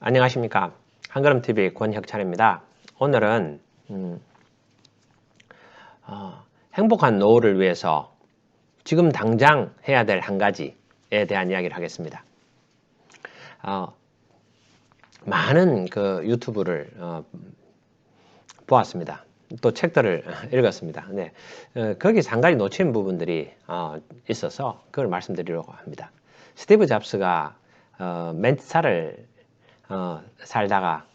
안녕하십니까. 한걸음TV 권혁찬입니다. 오늘은 행복한 노후를 위해서 지금 당장 해야 될 한 가지에 대한 이야기를 하겠습니다. 많은 그 유튜브를 보았습니다. 또 책들을 읽었습니다. 네, 거기서 한 가지 놓친 부분들이 있어서 그걸 말씀드리려고 합니다. 스티브 잡스가 멘사를 살다가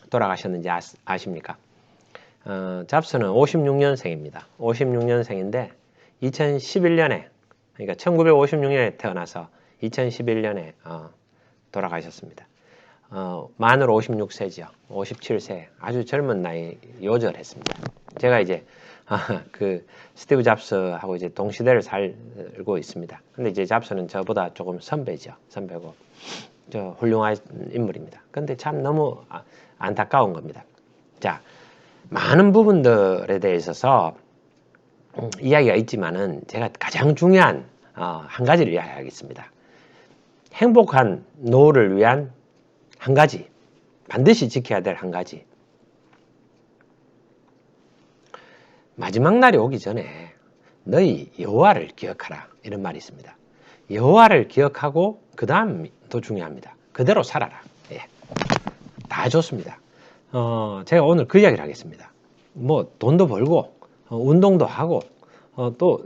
돌아가셨는지 아십니까? 잡스는 56년생입니다. 56년생인데 2011년에 그러니까 1956년에 태어나서 2011년에 돌아가셨습니다. 만으로 56세죠. 57세 아주 젊은 나이 요절했습니다. 제가 이제 그 스티브 잡스하고 이제 동시대를 살고 있습니다. 근데 이제 잡스는 저보다 조금 선배죠. 선배고 훌륭한 인물입니다. 근데 참 너무 안타까운 겁니다. 자, 많은 부분들에 대해서 이야기가 있지만은 제가 가장 중요한 한 가지를 이야기하겠습니다. 행복한 노후를 위한 한 가지, 반드시 지켜야 될 한 가지. 마지막 날이 오기 전에 너희 여호와를 기억하라, 이런 말이 있습니다. 여호와를 기억하고 그 다음 더 중요합니다. 그대로 살아라. 예. 다 좋습니다. 제가 오늘 그 이야기를 하겠습니다. 뭐 돈도 벌고 운동도 하고 또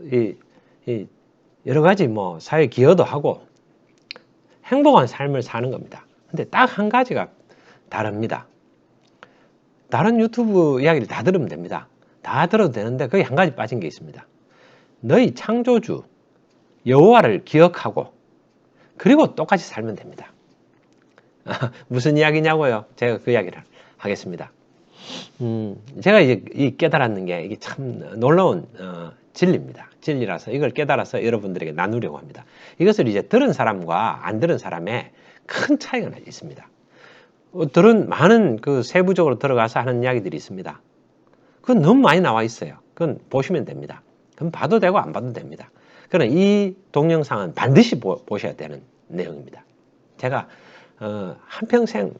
여러 가지 뭐 사회 기여도 하고 행복한 삶을 사는 겁니다. 근데 딱 한 가지가 다릅니다. 다른 유튜브 이야기를 다 들으면 됩니다. 다 들어도 되는데 거기 한 가지 빠진 게 있습니다. 너희 창조주 여호와를 기억하고 그리고 똑같이 살면 됩니다. 무슨 이야기냐고요? 제가 그 이야기를 하겠습니다. 제가 이제 깨달았는 게 이게 참 놀라운 진리입니다. 진리라서 이걸 깨달아서 여러분들에게 나누려고 합니다. 이것을 이제 들은 사람과 안 들은 사람의 큰 차이가 있습니다. 들은 많은 그 세부적으로 들어가서 하는 이야기들이 있습니다. 그건 너무 많이 나와 있어요. 그건 보시면 됩니다. 그럼 봐도 되고 안 봐도 됩니다. 그러나 이 동영상은 반드시 보셔야 되는 내용입니다. 제가 한평생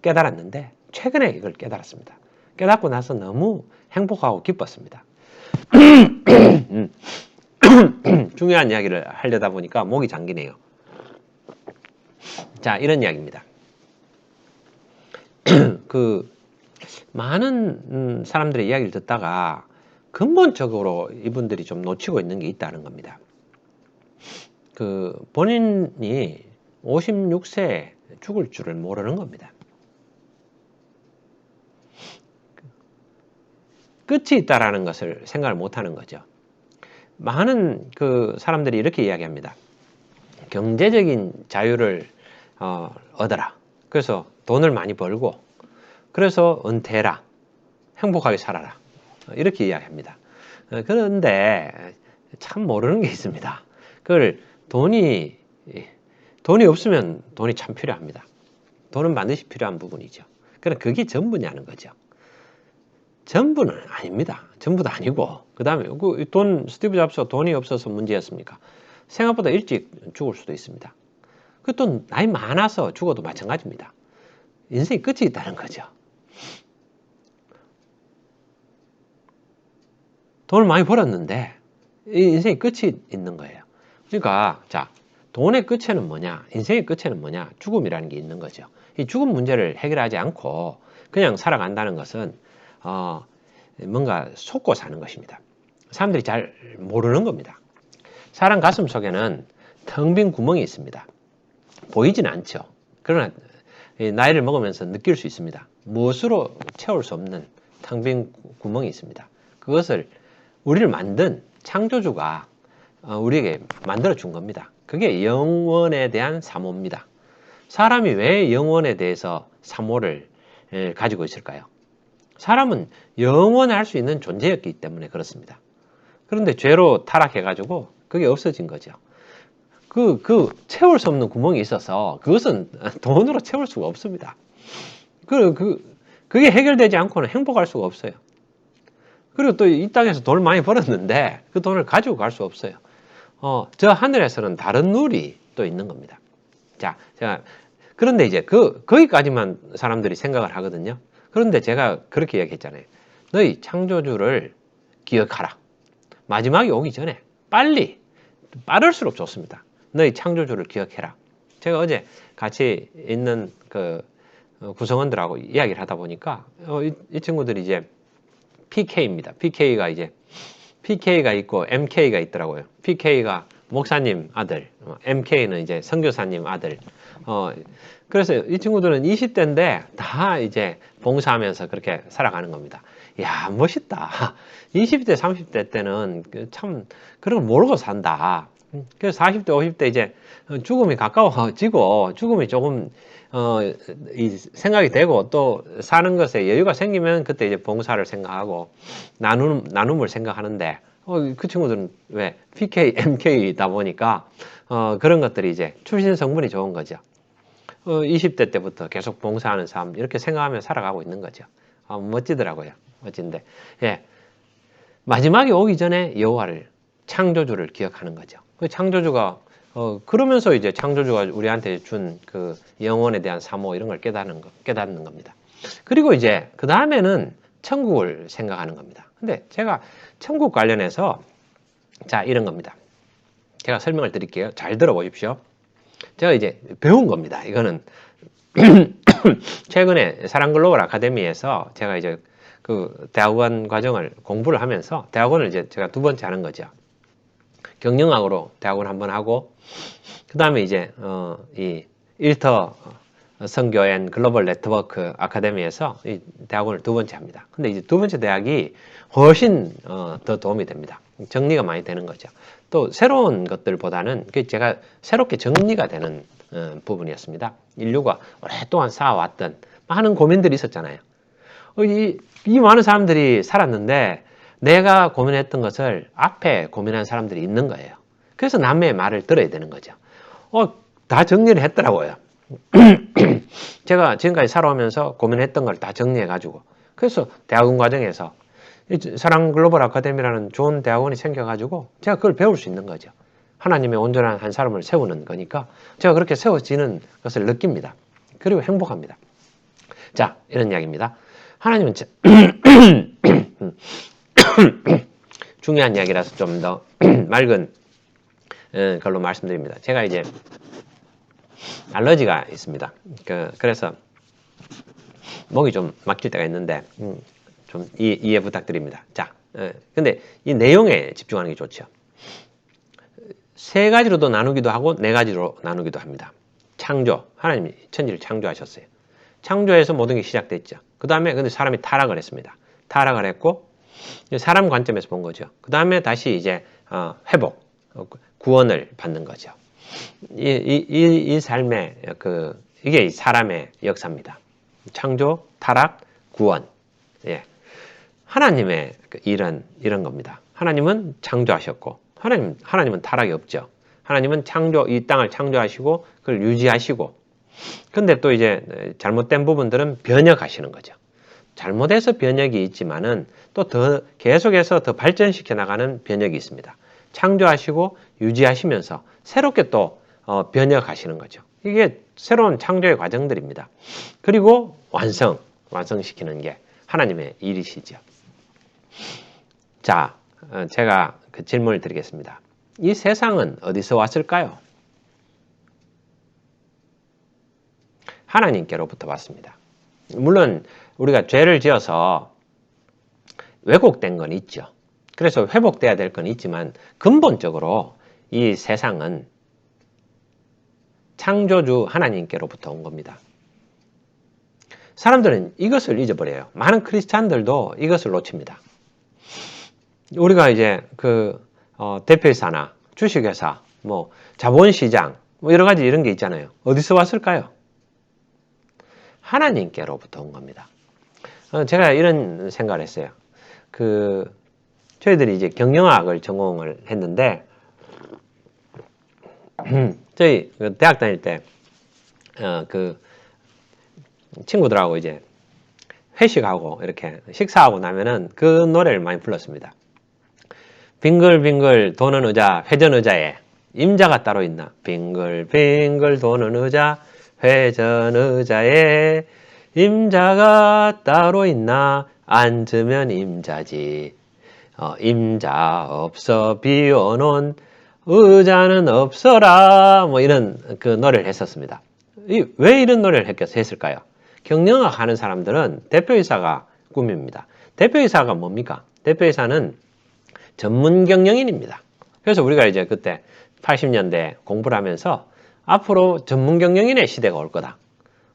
깨달았는데 최근에 이걸 깨달았습니다. 깨닫고 나서 너무 행복하고 기뻤습니다. 중요한 이야기를 하려다 보니까 목이 잠기네요. 자, 이런 이야기입니다. 그 많은 사람들의 이야기를 듣다가 근본적으로 이분들이 좀 놓치고 있는 게 있다는 겁니다. 그 본인이 56세에 죽을 줄을 모르는 겁니다. 끝이 있다라는 것을 생각을 못 하는 거죠. 많은 그 사람들이 이렇게 이야기합니다. 경제적인 자유를 얻어라. 그래서 돈을 많이 벌고 그래서 은퇴해라. 행복하게 살아라. 이렇게 이야기합니다. 그런데 참 모르는 게 있습니다. 그걸 돈이 없으면 돈이 참 필요합니다. 돈은 반드시 필요한 부분이죠. 그러나 그게 전부냐는 거죠. 전부는 아닙니다. 전부도 아니고 그 다음에 스티브 잡스가 돈이 없어서 문제였습니까? 생각보다 일찍 죽을 수도 있습니다. 그 또 나이 많아서 죽어도 마찬가지입니다. 인생이 끝이 있다는 거죠. 돈을 많이 벌었는데 인생이 끝이 있는 거예요. 그러니까 자, 돈의 끝에는 뭐냐? 인생의 끝에는 뭐냐? 죽음이라는 게 있는 거죠. 이 죽음 문제를 해결하지 않고 그냥 살아간다는 것은 뭔가 속고 사는 것입니다. 사람들이 잘 모르는 겁니다. 사람 가슴 속에는 텅 빈 구멍이 있습니다. 보이진 않죠. 그러나 나이를 먹으면서 느낄 수 있습니다. 무엇으로 채울 수 없는 텅 빈 구멍이 있습니다. 그것을 우리를 만든 창조주가 우리에게 만들어 준 겁니다. 그게 영원에 대한 사모입니다. 사람이 왜 영원에 대해서 사모를 가지고 있을까요? 사람은 영원할 수 있는 존재였기 때문에 그렇습니다. 그런데 죄로 타락해가지고 그게 없어진 거죠. 채울 수 없는 구멍이 있어서 그것은 돈으로 채울 수가 없습니다. 그게 해결되지 않고는 행복할 수가 없어요. 그리고 또 이 땅에서 돈을 많이 벌었는데 그 돈을 가지고 갈 수 없어요. 저 하늘에서는 다른 룰이 또 있는 겁니다. 자, 제가 그런데 이제 거기까지만 사람들이 생각을 하거든요. 그런데 제가 그렇게 얘기했잖아요. 너희 창조주를 기억하라. 마지막이 오기 전에 빠를수록 좋습니다. 너희 창조주를 기억해라. 제가 어제 같이 있는 그 구성원들하고 이야기를 하다 보니까 이 친구들이 이제 PK입니다. PK가 있고 MK가 있더라고요. PK가 목사님 아들, MK는 이제 선교사님 아들. 그래서 이 친구들은 20대인데 다 이제 봉사하면서 그렇게 살아가는 겁니다. 야, 멋있다. 20대, 30대 때는 참 그런 걸 모르고 산다. 그래서 40대, 50대 이제 죽음이 가까워지고 죽음이 조금 이 생각이 되고 또 사는 것에 여유가 생기면 그때 이제 봉사를 생각하고 나눔을 생각하는데 그 친구들은 왜 PK, MK다 보니까 그런 것들이 이제 출신 성분이 좋은 거죠. 20대 때부터 계속 봉사하는 삶 이렇게 생각하며 살아가고 있는 거죠. 멋지더라고요. 멋진데 예, 마지막에 오기 전에 여호와를 창조주를 기억하는 거죠. 그 창조주가 그러면서 이제 창조주가 우리한테 준 그 영혼에 대한 사모 이런 걸 깨닫는 겁니다. 그리고 이제 그 다음에는 천국을 생각하는 겁니다. 근데 제가 천국 관련해서 자 이런 겁니다. 제가 설명을 드릴게요. 잘 들어보십시오. 제가 이제 배운 겁니다. 이거는 최근에 사랑글로벌 아카데미에서 제가 이제 그 대학원 과정을 공부를 하면서 대학원을 이제 제가 두 번째 하는 거죠. 경영학으로 대학원 한번 하고 그 다음에 이제 이 일터 선교 앤 글로벌 네트워크 아카데미에서 이 대학원을 두 번째 합니다. 근데 이제 두 번째 대학이 훨씬 더 도움이 됩니다. 정리가 많이 되는 거죠. 또 새로운 것들보다는 제가 새롭게 정리가 되는 부분이었습니다. 인류가 오랫동안 쌓아왔던 많은 고민들이 있었잖아요. 이 많은 사람들이 살았는데 내가 고민했던 것을 앞에 고민한 사람들이 있는 거예요. 그래서 남의 말을 들어야 되는 거죠. 다 정리를 했더라고요. 제가 지금까지 살아오면서 고민했던 걸 다 정리해가지고 그래서 대학원 과정에서 사랑 글로벌 아카데미라는 좋은 대학원이 생겨가지고 제가 그걸 배울 수 있는 거죠. 하나님의 온전한 한 사람을 세우는 거니까 제가 그렇게 세워지는 것을 느낍니다. 그리고 행복합니다. 자, 이런 이야기입니다. 하나님은 중요한 이야기라서 좀 더 맑은 걸로 말씀드립니다. 제가 이제 알러지가 있습니다. 그래서 목이 좀 막힐 때가 있는데 좀 이해 부탁드립니다. 자, 근데 이 내용에 집중하는 게 좋죠. 세 가지로도 나누기도 하고 네 가지로 나누기도 합니다. 창조, 하나님이 천지를 창조하셨어요. 창조에서 모든 게 시작됐죠. 그 다음에 근데 사람이 타락을 했습니다. 타락을 했고 사람 관점에서 본 거죠. 그 다음에 다시 이제 회복, 구원을 받는 거죠. 이 삶의 이게 사람의 역사입니다. 창조, 타락, 구원. 예. 하나님의 일은 이런 겁니다. 하나님은 창조하셨고, 하나님은 타락이 없죠. 하나님은 이 땅을 창조하시고, 그걸 유지하시고, 근데 또 이제 잘못된 부분들은 변혁하시는 거죠. 잘못해서 변혁이 있지만은 또 계속해서 더 발전시켜 나가는 변혁이 있습니다. 창조하시고 유지하시면서 새롭게 또 변혁하시는 거죠. 이게 새로운 창조의 과정들입니다. 그리고 완성시키는 게 하나님의 일이시죠. 자, 제가 그 질문을 드리겠습니다. 이 세상은 어디서 왔을까요? 하나님께로부터 왔습니다. 물론 우리가 죄를 지어서 왜곡된 건 있죠. 그래서 회복돼야 될 건 있지만 근본적으로 이 세상은 창조주 하나님께로부터 온 겁니다. 사람들은 이것을 잊어버려요. 많은 크리스찬들도 이것을 놓칩니다. 우리가 이제 대표이사나 주식회사, 자본시장, 여러 가지 이런 게 있잖아요. 어디서 왔을까요? 하나님께로부터 온 겁니다. 제가 이런 생각을 했어요. 저희들이 이제 경영학을 전공을 했는데, 저희 대학 다닐 때, 친구들하고 이제 회식하고 이렇게 식사하고 나면은 그 노래를 많이 불렀습니다. 빙글빙글 도는 의자, 회전 의자에 임자가 따로 있나? 빙글빙글 도는 의자, 회전의자에 임자가 따로 있나 앉으면 임자지. 임자 없어 비워놓은 의자는 없어라. 뭐 이런 그 노래를 했었습니다. 왜 이런 노래를 했을까요? 경영학 하는 사람들은 대표이사가 꿈입니다. 대표이사가 뭡니까? 대표이사는 전문 경영인입니다. 그래서 우리가 이제 그때 80년대 공부를 하면서 앞으로 전문 경영인의 시대가 올 거다.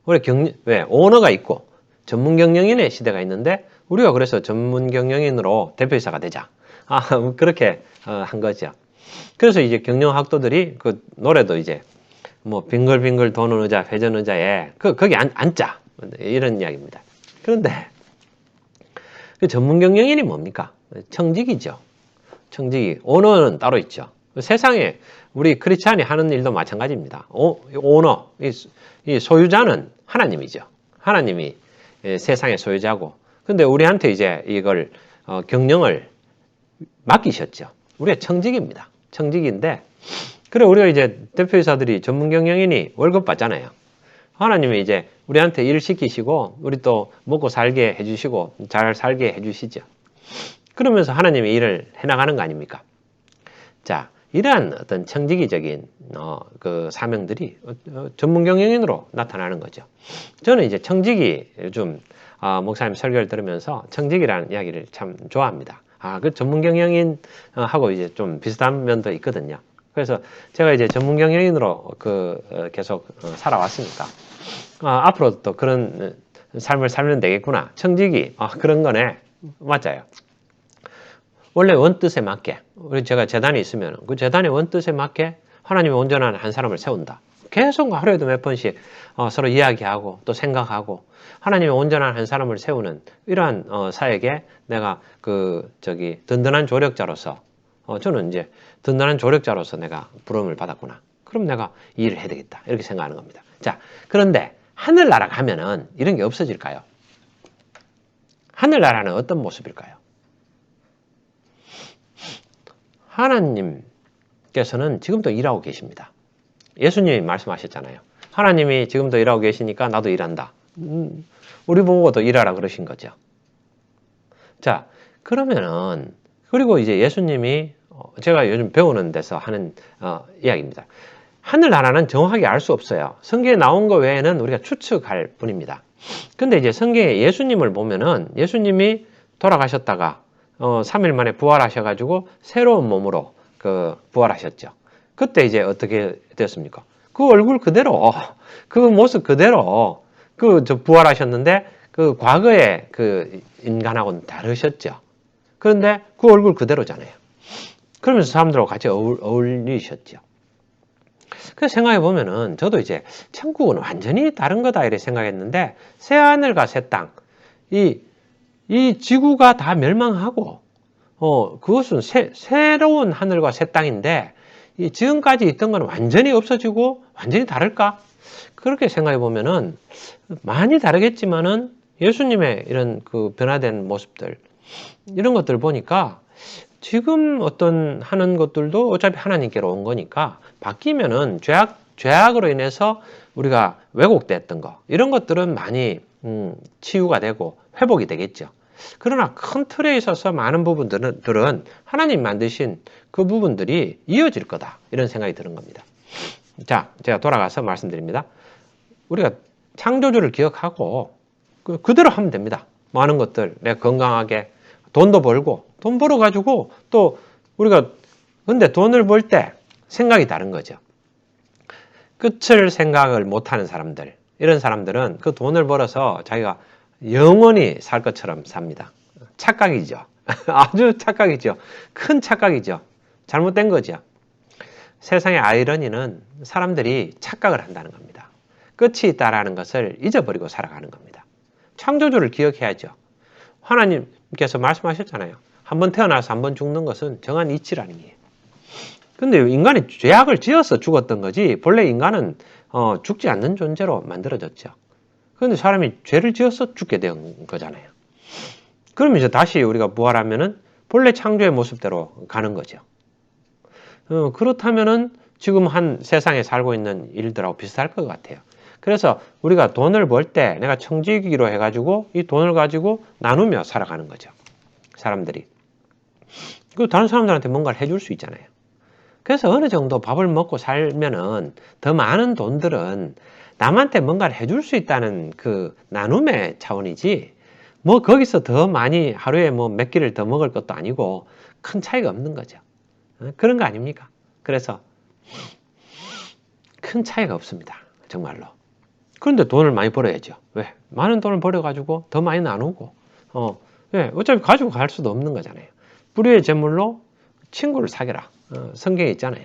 우리 왜? 오너가 있고 전문 경영인의 시대가 있는데 우리가 그래서 전문 경영인으로 대표이사가 되자. 그렇게 한 거죠. 그래서 이제 경영학도들이 그 노래도 이제 뭐 빙글빙글 도는 의자, 회전 의자에 거기 앉자. 이런 이야기입니다. 그런데 그 전문 경영인이 뭡니까? 청직이죠. 청직이. 오너는 따로 있죠. 세상에 우리 크리스찬이 하는 일도 마찬가지입니다. 오너, 이 소유자는 하나님이죠. 하나님이 세상의 소유자고. 근데 우리한테 이제 이걸 경영을 맡기셨죠. 우리가 청직입니다. 청직인데, 그래 우리가 이제 대표이사들이 전문 경영인이 월급 받잖아요. 하나님이 이제 우리한테 일 시키시고 우리 또 먹고 살게 해주시고 잘 살게 해주시죠. 그러면서 하나님이 일을 해나가는 거 아닙니까? 자, 이러한 어떤 청지기적인 그 사명들이 전문 경영인으로 나타나는 거죠. 저는 이제 청지기 요즘 목사님 설교를 들으면서 청지기라는 이야기를 참 좋아합니다. 그 전문 경영인하고 이제 좀 비슷한 면도 있거든요. 그래서 제가 이제 전문 경영인으로 계속 살아왔으니까 앞으로 또 그런 삶을 살면 되겠구나. 청지기 그런 거네. 맞아요. 원래 원뜻에 맞게 제가 재단이 있으면 그 재단의 원뜻에 맞게 하나님의 온전한 한 사람을 세운다. 계속 하루에도 몇 번씩 서로 이야기하고 또 생각하고 하나님의 온전한 한 사람을 세우는 이러한 사역에 내가 든든한 조력자로서 저는 이제 든든한 조력자로서 내가 부름을 받았구나. 그럼 내가 이 일을 해야 되겠다. 이렇게 생각하는 겁니다. 자, 그런데 하늘나라 가면은 이런 게 없어질까요? 하늘나라는 어떤 모습일까요? 하나님께서는 지금도 일하고 계십니다. 예수님이 말씀하셨잖아요. 하나님이 지금도 일하고 계시니까 나도 일한다. 우리 보고도 일하라 그러신 거죠. 자, 그러면은 그리고 이제 예수님이 제가 요즘 배우는 데서 하는 이야기입니다. 하늘나라는 정확하게 알 수 없어요. 성경에 나온 거 외에는 우리가 추측할 뿐입니다. 근데 이제 성경에 예수님을 보면은 예수님이 돌아가셨다가 3일 만에 부활하셔가지고 새로운 몸으로 부활하셨죠. 그때 이제 어떻게 됐습니까? 그 얼굴 그대로, 그 모습 그대로 부활하셨는데 그 과거의 그 인간하고는 다르셨죠. 그런데 그 얼굴 그대로잖아요. 그러면서 사람들하고 같이 어울리셨죠. 그래서 생각해 보면은 저도 이제 천국은 완전히 다른 거다 이렇게 생각했는데 새 하늘과 새 땅, 이 지구가 다 멸망하고 그것은 새로운 하늘과 새 땅인데 지금까지 있던 건 완전히 없어지고 완전히 다를까? 그렇게 생각해 보면은 많이 다르겠지만은 예수님의 이런 그 변화된 모습들 이런 것들 보니까 지금 어떤 하는 것들도 어차피 하나님께로 온 거니까 바뀌면은 죄악으로 인해서 우리가 왜곡됐던 거 이런 것들은 많이 치유가 되고 회복이 되겠죠. 그러나 큰 틀에 있어서 많은 부분들은 하나님 만드신 그 부분들이 이어질 거다 이런 생각이 드는 겁니다. 자, 제가 돌아가서 말씀드립니다. 우리가 창조주를 기억하고 그대로 하면 됩니다. 많은 것들 내가 건강하게 돈도 벌고 돈 벌어가지고 또 우리가 근데 돈을 벌 때 생각이 다른 거죠. 끝을 생각을 못하는 사람들 이런 사람들은 그 돈을 벌어서 자기가 영원히 살 것처럼 삽니다. 착각이죠. 아주 착각이죠. 큰 착각이죠. 잘못된 거죠. 세상의 아이러니는 사람들이 착각을 한다는 겁니다. 끝이 있다라는 것을 잊어버리고 살아가는 겁니다. 창조주를 기억해야죠. 하나님께서 말씀하셨잖아요. 한번 태어나서 한번 죽는 것은 정한 이치라는 거예요. 근데 인간이 죄악을 지어서 죽었던 거지 본래 인간은 죽지 않는 존재로 만들어졌죠. 그런데 사람이 죄를 지어서 죽게 된 거잖아요. 그럼 이제 다시 우리가 부활하면은 본래 창조의 모습대로 가는 거죠. 그렇다면은 지금 한 세상에 살고 있는 일들하고 비슷할 것 같아요. 그래서 우리가 돈을 벌 때 내가 청지기로 해가지고 이 돈을 가지고 나누며 살아가는 거죠. 사람들이. 그 다른 사람들한테 뭔가를 해줄 수 있잖아요. 그래서 어느 정도 밥을 먹고 살면은 더 많은 돈들은 남한테 뭔가를 해줄 수 있다는 그 나눔의 차원이지, 뭐 거기서 더 많이 하루에 뭐 몇 끼를 더 먹을 것도 아니고 큰 차이가 없는 거죠. 그런 거 아닙니까? 그래서 큰 차이가 없습니다. 정말로. 그런데 돈을 많이 벌어야죠. 왜? 많은 돈을 벌어가지고 더 많이 나누고, 왜? 어차피 가지고 갈 수도 없는 거잖아요. 불의의 제물로 친구를 사귀라. 성경에 있잖아요.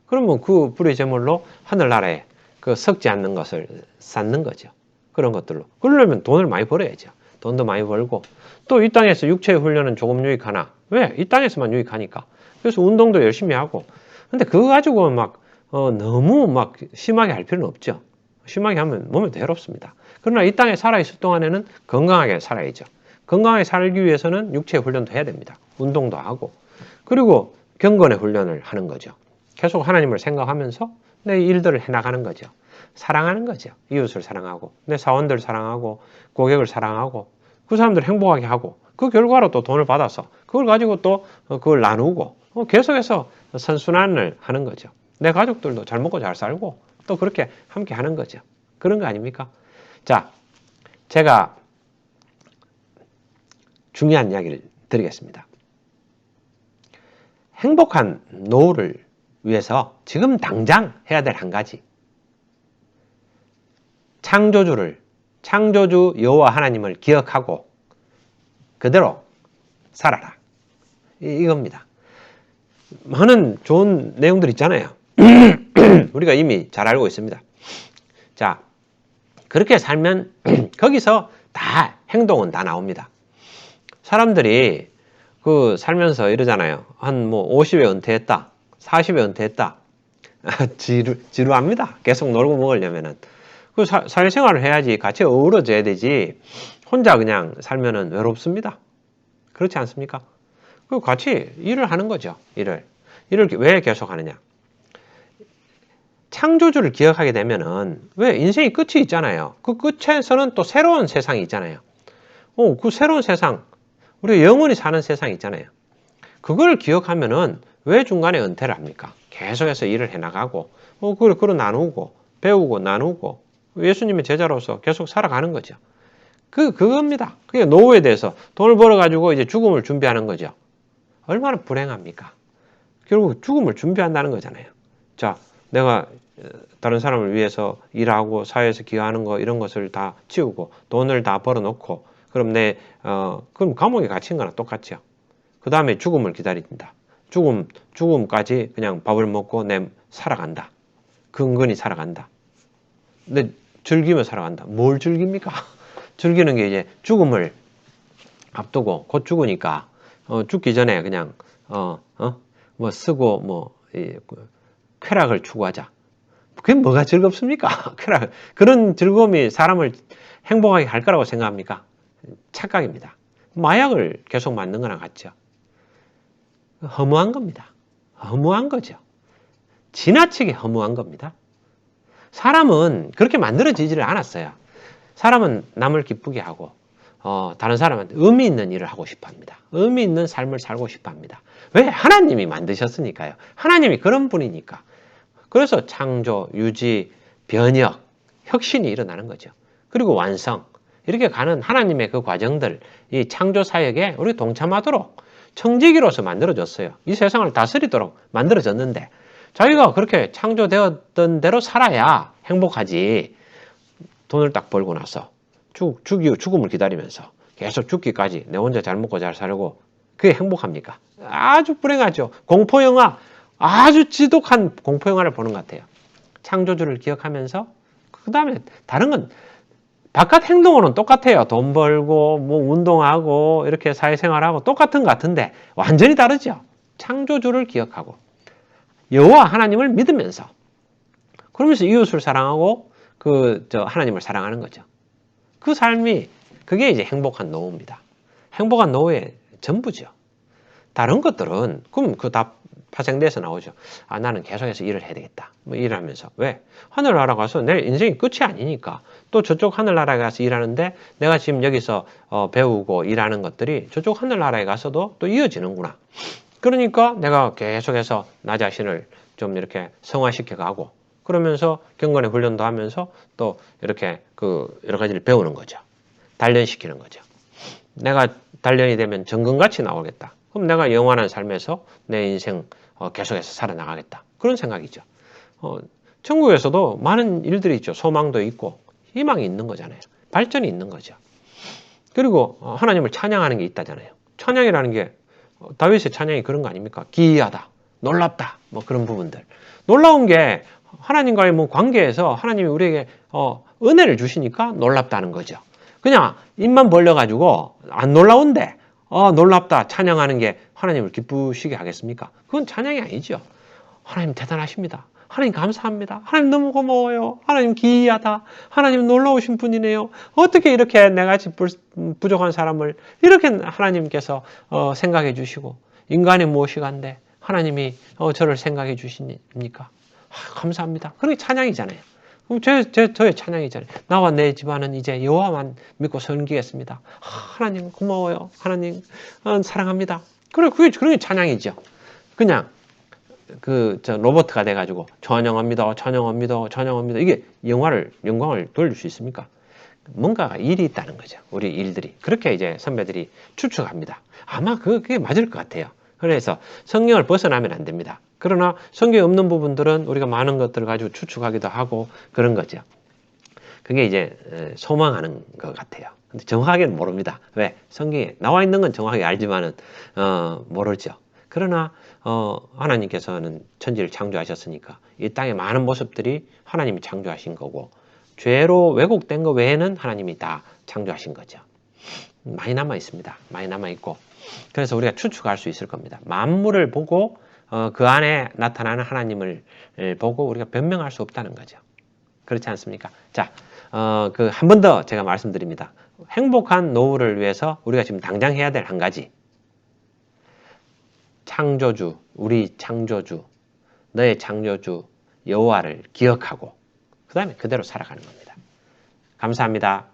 그러면 그 불의의 제물로 하늘나라에 그 썩지 않는 것을 쌓는 거죠. 그런 것들로. 그러려면 돈을 많이 벌어야죠. 돈도 많이 벌고, 또 이 땅에서 육체의 훈련은 조금 유익하나? 왜? 이 땅에서만 유익하니까. 그래서 운동도 열심히 하고. 근데 그거 가지고 막, 너무 막 심하게 할 필요는 없죠. 심하게 하면 몸에 더 해롭습니다. 그러나 이 땅에 살아있을 동안에는 건강하게 살아야죠. 건강하게 살기 위해서는 육체의 훈련도 해야 됩니다. 운동도 하고. 그리고 경건의 훈련을 하는 거죠. 계속 하나님을 생각하면서 내 일들을 해나가는 거죠. 사랑하는 거죠. 이웃을 사랑하고, 내 사원들 사랑하고, 고객을 사랑하고, 그 사람들 행복하게 하고, 그 결과로 또 돈을 받아서 그걸 가지고 또 그걸 나누고 계속해서 선순환을 하는 거죠. 내 가족들도 잘 먹고 잘 살고 또 그렇게 함께 하는 거죠. 그런 거 아닙니까? 자, 제가 중요한 이야기를 드리겠습니다. 행복한 노후를 위해서 지금 당장 해야 될 한 가지. 창조주 여호와 하나님을 기억하고 그대로 살아라. 이겁니다. 많은 좋은 내용들 있잖아요. 우리가 이미 잘 알고 있습니다. 자, 그렇게 살면 거기서 다 행동은 다 나옵니다. 사람들이 그 살면서 이러잖아요. 한 뭐 50에 은퇴했다. 40에 은퇴했다. 지루합니다. 계속 놀고 먹으려면은. 그 사회생활을 해야지 같이 어우러져야 되지. 혼자 그냥 살면은 외롭습니다. 그렇지 않습니까? 그 같이 일을 하는 거죠. 일을 왜 계속 하느냐? 창조주를 기억하게 되면은 왜 인생이 끝이 있잖아요. 그 끝에서는 또 새로운 세상이 있잖아요. 그 새로운 세상, 우리 영원히 사는 세상이 있잖아요. 그걸 기억하면은 왜 중간에 은퇴를 합니까? 계속해서 일을 해나가고, 그걸 나누고, 배우고, 나누고, 예수님의 제자로서 계속 살아가는 거죠. 그겁니다. 그게 노후에 대해서 돈을 벌어가지고 이제 죽음을 준비하는 거죠. 얼마나 불행합니까? 결국 죽음을 준비한다는 거잖아요. 자, 내가 다른 사람을 위해서 일하고 사회에서 기여하는 거 이런 것을 다 치우고 돈을 다 벌어놓고 그럼 그럼 감옥에 갇힌 거랑 똑같죠. 그 다음에 죽음을 기다린다. 죽음까지 그냥 밥을 먹고 살아간다. 근근히 살아간다. 근데 즐기며 살아간다. 뭘 즐깁니까? 즐기는 게 이제 죽음을 앞두고 곧 죽으니까 죽기 전에 그냥 뭐 쓰고 쾌락을 추구하자. 그게 뭐가 즐겁습니까? 쾌락. 그런 즐거움이 사람을 행복하게 할 거라고 생각합니까? 착각입니다. 마약을 계속 맞는 거나 같죠. 허무한 겁니다. 허무한 거죠. 지나치게 허무한 겁니다. 사람은 그렇게 만들어지지를 않았어요. 사람은 남을 기쁘게 하고 다른 사람한테 의미 있는 일을 하고 싶어 합니다. 의미 있는 삶을 살고 싶어 합니다. 왜? 하나님이 만드셨으니까요. 하나님이 그런 분이니까. 그래서 창조, 유지, 변혁, 혁신이 일어나는 거죠. 그리고 완성. 이렇게 가는 하나님의 그 과정들, 이 창조 사역에 우리 동참하도록 청지기로서 만들어졌어요. 이 세상을 다스리도록 만들어졌는데 자기가 그렇게 창조되었던 대로 살아야 행복하지. 돈을 딱 벌고 나서 죽음을 기다리면서 계속 죽기까지 내 혼자 잘 먹고 잘 살고 그게 행복합니까? 아주 불행하죠. 공포영화, 아주 지독한 공포영화를 보는 것 같아요. 창조주를 기억하면서 그 다음에 다른 건 바깥 행동으로는 똑같아요. 돈 벌고 뭐 운동하고 이렇게 사회생활하고 똑같은 것 같은데 완전히 다르죠. 창조주를 기억하고 여호와 하나님을 믿으면서 그러면서 이웃을 사랑하고 하나님을 사랑하는 거죠. 그 삶이 그게 이제 행복한 노후입니다. 행복한 노후의 전부죠. 다른 것들은 그럼 그 다 파생돼서 나오죠. 아, 나는 계속해서 일을 해야 되겠다. 뭐 일하면서. 왜? 하늘나라 가서 내 인생이 끝이 아니니까. 또 저쪽 하늘나라에 가서 일하는데 내가 지금 여기서 배우고 일하는 것들이 저쪽 하늘나라에 가서도 또 이어지는구나. 그러니까 내가 계속해서 나 자신을 좀 이렇게 성화시켜 가고 그러면서 경건의 훈련도 하면서 또 이렇게 그 여러 가지를 배우는 거죠. 단련시키는 거죠. 내가 단련이 되면 정금같이 나오겠다. 그럼 내가 영원한 삶에서 내 인생 계속해서 살아나가겠다. 그런 생각이죠. 천국에서도 많은 일들이 있죠. 소망도 있고 희망이 있는 거잖아요. 발전이 있는 거죠. 그리고 하나님을 찬양하는 게 있다잖아요. 찬양이라는 게 다윗의 찬양이 그런 거 아닙니까? 기이하다, 놀랍다, 뭐 그런 부분들. 놀라운 게 하나님과의 뭐 관계에서 하나님이 우리에게 은혜를 주시니까 놀랍다는 거죠. 그냥 입만 벌려가지고 안 놀라운데 놀랍다 찬양하는 게 하나님을 기쁘시게 하겠습니까? 그건 찬양이 아니죠. 하나님 대단하십니다. 하나님 감사합니다. 하나님 너무 고마워요. 하나님 기이하다. 하나님 놀라우신 분이네요. 어떻게 이렇게 내같이 부족한 사람을 이렇게 하나님께서 생각해 주시고 인간의 무엇이간데 하나님이 저를 생각해 주십니까? 감사합니다. 그게 찬양이잖아요. 그럼 저의 찬양이잖아요. 나와 내 집안은 이제 여호와만 믿고 섬기겠습니다. 하나님 고마워요. 하나님 사랑합니다. 그래 그게 찬양이죠. 그냥 로버트가 돼가지고 찬양합니다, 찬양합니다, 찬양합니다. 이게 영광을 돌릴 수 있습니까? 뭔가 일이 있다는 거죠. 우리 일들이. 그렇게 이제 선배들이 추측합니다. 아마 그게 맞을 것 같아요. 그래서 성경을 벗어나면 안 됩니다. 그러나 성경에 없는 부분들은 우리가 많은 것들을 가지고 추측하기도 하고 그런 거죠. 그게 이제 소망하는 것 같아요. 근데 정확하게는 모릅니다. 왜? 성경에 나와 있는 건 정확하게 알지만은 모르죠. 그러나 하나님께서는 천지를 창조하셨으니까 이 땅의 많은 모습들이 하나님이 창조하신 거고 죄로 왜곡된 거 외에는 하나님이 다 창조하신 거죠. 많이 남아 있습니다. 많이 남아 있고 그래서 우리가 추측할 수 있을 겁니다. 만물을 보고 그 안에 나타나는 하나님을 보고 우리가 변명할 수 없다는 거죠. 그렇지 않습니까? 자, 한 번 더 제가 말씀드립니다. 행복한 노후를 위해서 우리가 지금 당장 해야 될 한 가지. 창조주, 우리 창조주, 너의 창조주 여호와를 기억하고 그 다음에 그대로 살아가는 겁니다. 감사합니다.